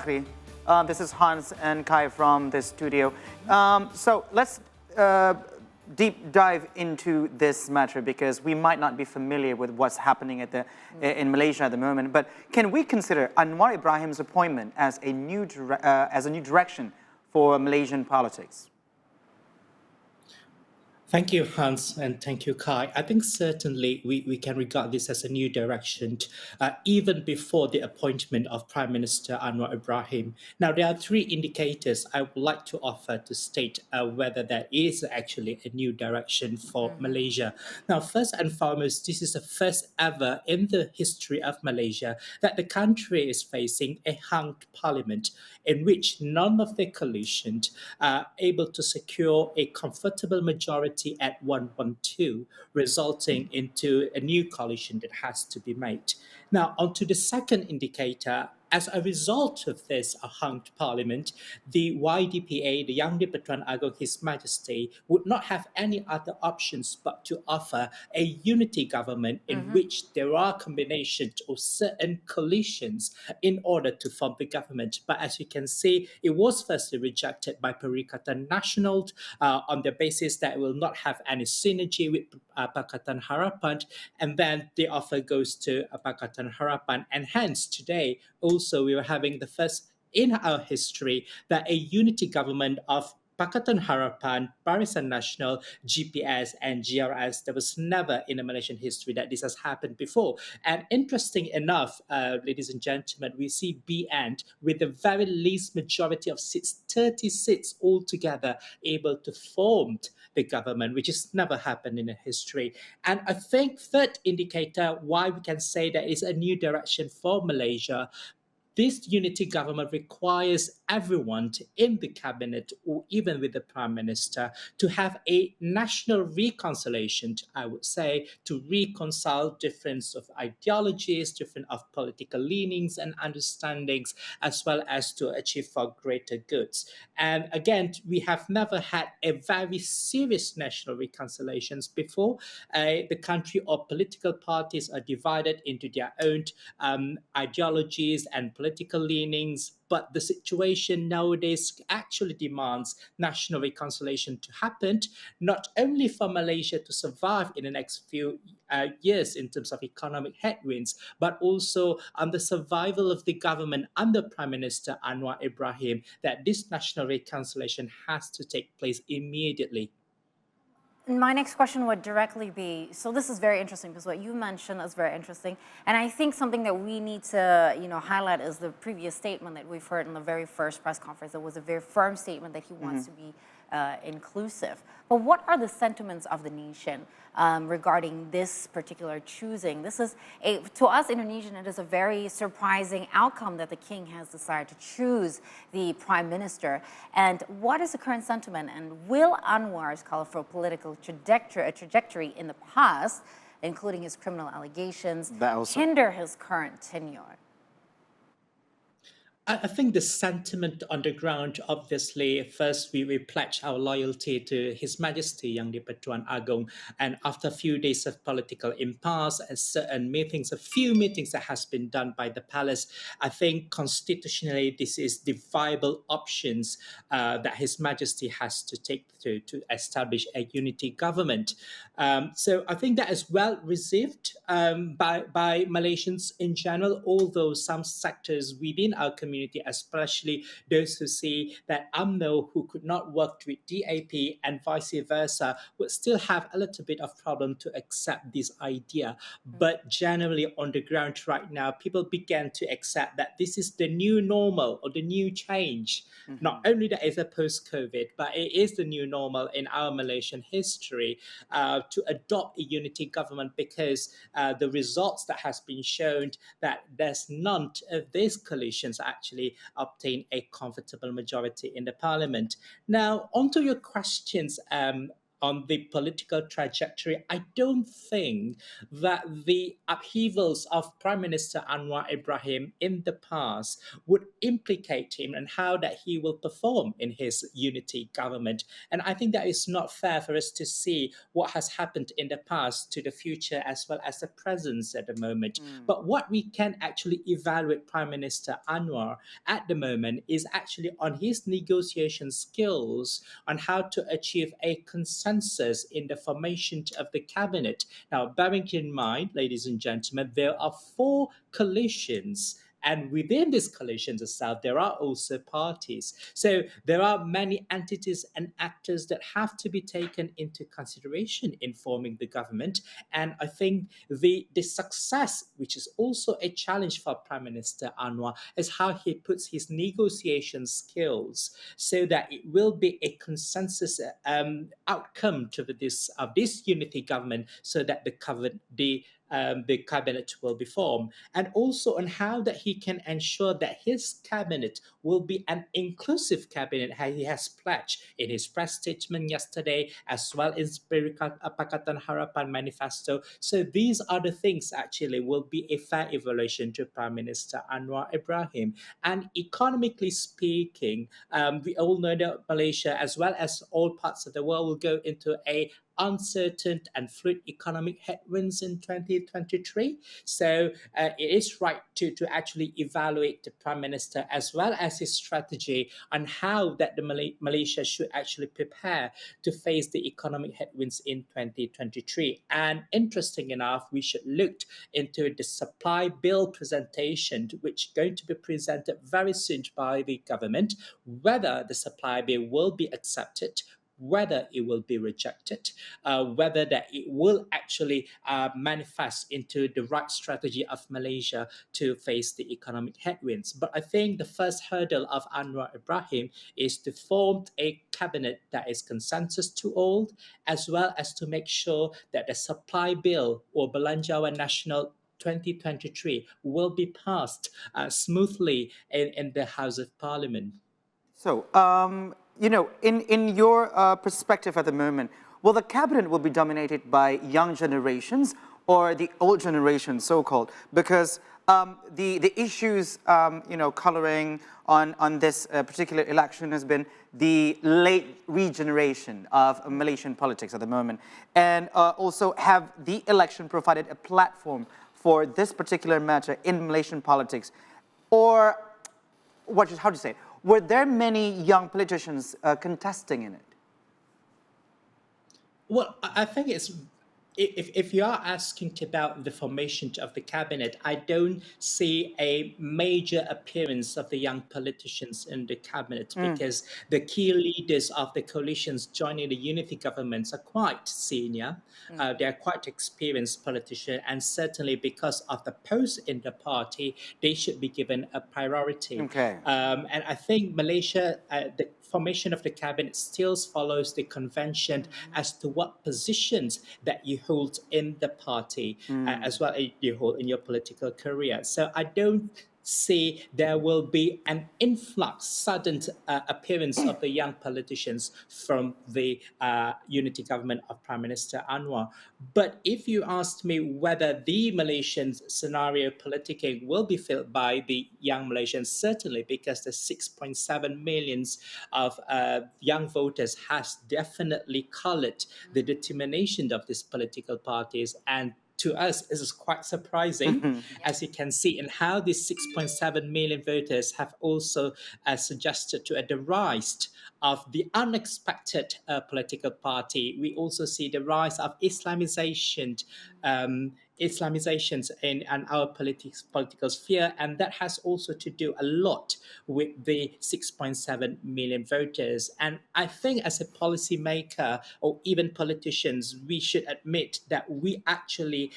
Zokhri. This is Hans and Kai from the studio. So let's deep dive into this matter because we might not be familiar with what's happening in Malaysia at the moment. But can we consider Anwar Ibrahim's appointment as a new direction for Malaysian politics? Thank you, Hans, and thank you, Kai. I think certainly we can regard this as a new direction, even before the appointment of Prime Minister Anwar Ibrahim. Now, there are three indicators I would like to offer to state whether that is actually a new direction for Malaysia. Now, first and foremost, this is the first ever in the history of Malaysia that the country is facing a hung parliament in which none of the coalition are able to secure a comfortable majority at 112, resulting into a new coalition that has to be made. Now, on to the second indicator. As a result of this hung parliament, the YDPA, the Yang di-Pertuan Agong His Majesty, would not have any other options but to offer a unity government in which there are combinations of certain coalitions in order to form the government. But as you can see, it was firstly rejected by Perikatan Nasional on the basis that it will not have any synergy with Pakatan Harapan, and then the offer goes to Pakatan Harapan, and hence today also we were having the first in our history that a unity government of Pakatan Harapan, Barisan Nasional, GPS, and GRS. There was never in the Malaysian history that this has happened before. And interesting enough, ladies and gentlemen, we see BN with the very least majority of seats, 30 seats altogether, able to form the government, which has never happened in the history. And I think third indicator why we can say that it's a new direction for Malaysia. This unity government requires everyone in the cabinet or even with the prime minister to have a national reconciliation, I would say, to reconcile difference of ideologies, different of political leanings and understandings, as well as to achieve for greater goods. And again, we have never had a very serious national reconciliations before. The country or political parties are divided into their own ideologies and political leanings, but the situation nowadays actually demands national reconciliation to happen, not only for Malaysia to survive in the next few years in terms of economic headwinds, but also on the survival of the government under Prime Minister Anwar Ibrahim, that this national reconciliation has to take place immediately. My next question would directly be, so this is very interesting because what you mentioned is very interesting. And I think something that we need to, highlight is the previous statement that we've heard in the very first press conference. It was a very firm statement that he wants to be inclusive. But what are the sentiments of the nation regarding this particular choosing? This is, to us Indonesian, it is a very surprising outcome that the king has decided to choose the prime minister. And what is the current sentiment? And will Anwar's colorful political trajectory in the past, including his criminal allegations, hinder his current tenure? I think the sentiment on the ground, obviously, first we pledge our loyalty to His Majesty Yang di-Pertuan Agong, and after a few days of political impasse and certain meetings, a few meetings that has been done by the palace, I think constitutionally this is the viable options that His Majesty has to take to establish a unity government. So I think that is well received by Malaysians in general, although some sectors within our community, especially those who see that UMNO, who could not work with DAP and vice versa, would still have a little bit of problem to accept this idea. But generally on the ground right now, people began to accept that this is the new normal or the new change. Not only that it's a post-COVID, but it is the new normal in our Malaysian history to adopt a unity government, because the results that has been shown that there's none of these coalitions actually obtain a comfortable majority in the parliament. Now, onto your questions, on the political trajectory, I don't think that the upheavals of Prime Minister Anwar Ibrahim in the past would implicate him and how that he will perform in his unity government. And I think that is not fair for us to see what has happened in the past to the future as well as the present at the moment. But what we can actually evaluate Prime Minister Anwar at the moment is actually on his negotiation skills on how to achieve a consensus in the formation of the cabinet. Now, bearing in mind, ladies and gentlemen, there are four coalitions. And within these coalitions itself, there are also parties. So there are many entities and actors that have to be taken into consideration in forming the government. And I think the success, which is also a challenge for Prime Minister Anwar, is how he puts his negotiation skills so that it will be a consensus outcome to this unity government, so that the cabinet will be formed, and also on how that he can ensure that his cabinet will be an inclusive cabinet, how he has pledged in his press statement yesterday, as well as Pakatan Harapan manifesto. So these are the things actually will be a fair evaluation to Prime Minister Anwar Ibrahim. And economically speaking, we all know that Malaysia, as well as all parts of the world, will go into a uncertain and fluid economic headwinds in 2023. So it is right to actually evaluate the Prime Minister as well as his strategy on how that the Malaysia should actually prepare to face the economic headwinds in 2023. And interesting enough, we should look into the supply bill presentation, which is going to be presented very soon by the government, whether the supply bill will be accepted, whether it will be rejected, whether that it will actually manifest into the right strategy of Malaysia to face the economic headwinds. But I think the first hurdle of Anwar Ibrahim is to form a cabinet that is consensus to all, as well as to make sure that the supply bill or Belanjawan Nasional 2023 will be passed smoothly in the House of Parliament. So, in your perspective at the moment, will the cabinet will be dominated by young generations or the old generation, so-called? Because the issues, coloring on this particular election has been the late regeneration of Malaysian politics at the moment, and also have the election provided a platform for this particular matter in Malaysian politics, or how do you say it? Were there many young politicians contesting in it? Well, I think it's if you are asking about the formation of the cabinet, I don't see a major appearance of the young politicians in the cabinet because the key leaders of the coalitions joining the unity governments are quite senior. They are quite experienced politicians, and certainly because of the post in the party, they should be given a priority. Okay. And I think Malaysia, the formation of the cabinet still follows the convention as to what positions that you hold in the party, as well as you hold in your political career. So I don't see there will be an influx, sudden appearance of the young politicians from the unity government of Prime Minister Anwar. But if you asked me whether the Malaysian scenario politicking will be filled by the young Malaysians, certainly, because the 6.7 millions of young voters has definitely colored the determination of these political parties. And to us, this is quite surprising, as you can see in how these 6.7 million voters have also suggested to the rise of the unexpected political party. We also see the rise of Islamizations in our political sphere, and that has also to do a lot with the 6.7 million voters. And I think as a policymaker or even politicians, we should admit that we actually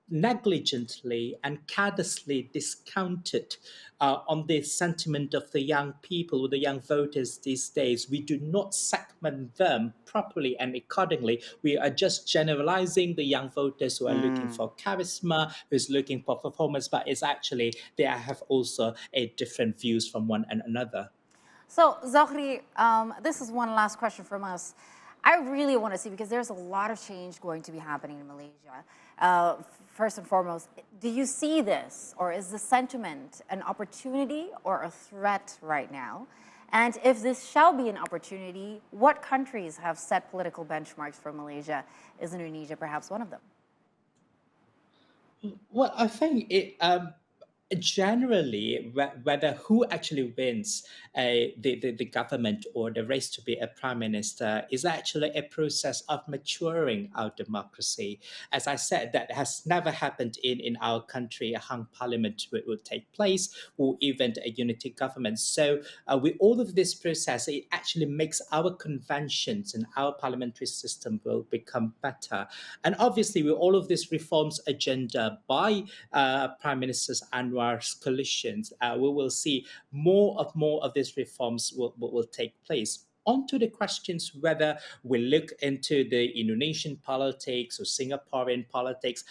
negligently and carelessly discounted on the sentiment of the young people, the young voters these days. We do not segment them properly and accordingly. We are just generalizing the young voters who are looking for charisma, who's looking for performance, but it's actually they have also a different views from one and another. So, Zokhri, this is one last question from us. I really want to see, because there's a lot of change going to be happening in Malaysia. First and foremost, do you see this, or is the sentiment an opportunity or a threat right now? And if this shall be an opportunity, what countries have set political benchmarks for Malaysia? Is Indonesia perhaps one of them? Well, I think generally, whether who actually wins the government or the race to be a prime minister is actually a process of maturing our democracy. As I said, that has never happened in our country. A hung parliament would take place, or even a unity government. So with all of this process, it actually makes our conventions and our parliamentary system will become better. And obviously, with all of this reforms agenda by Prime Minister's Anwar's coalitions, we will see more of these reforms will take place. On to the questions whether we look into the Indonesian politics or Singaporean politics.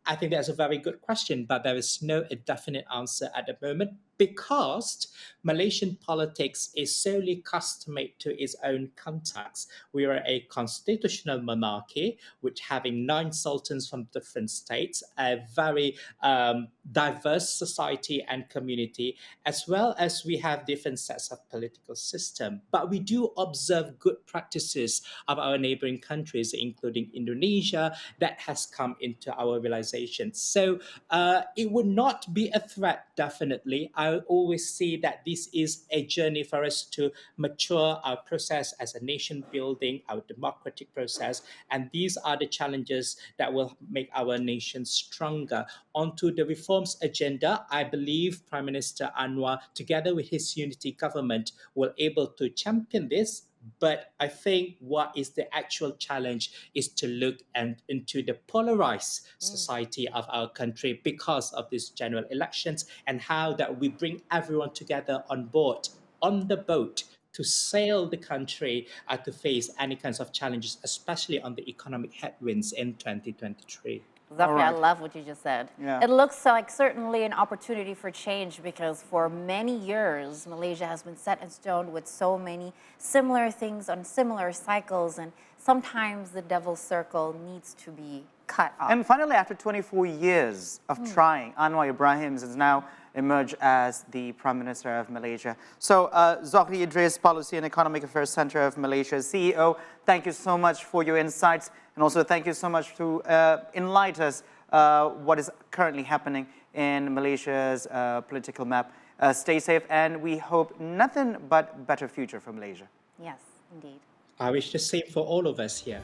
I think that's a very good question, but there is no definite answer at the moment, because Malaysian politics is solely custom-made to its own context. We are a constitutional monarchy, which having 9 sultans from different states, a very diverse society and community, as well as we have different sets of political system. But we do observe good practices of our neighboring countries, including Indonesia, that has come into our realization. So it would not be a threat, definitely. I always see that this is a journey for us to mature our process as a nation building, our democratic process, and these are the challenges that will make our nation stronger. Onto the reforms agenda, I believe Prime Minister Anwar, together with his unity government, will able to champion this. But I think what is the actual challenge is to look into the polarized society of our country because of these general elections, and how that we bring everyone together on board, on the boat, to sail the country to face any kinds of challenges, especially on the economic headwinds in 2023. Zokhri, I right. love what you just said. Yeah. It looks like certainly an opportunity for change, because for many years, Malaysia has been set in stone with so many similar things on similar cycles, and sometimes the devil's circle needs to be cut off. And finally, after 24 years of trying, Anwar Ibrahim has now emerged as the Prime Minister of Malaysia. So, Zokhri Idris, Policy and Economic Affairs Center of Malaysia CEO, thank you so much for your insights, and also thank you so much to enlighten us what is currently happening in Malaysia's political map. Stay safe, and we hope nothing but better future for Malaysia. Yes, indeed. I wish the same for all of us here.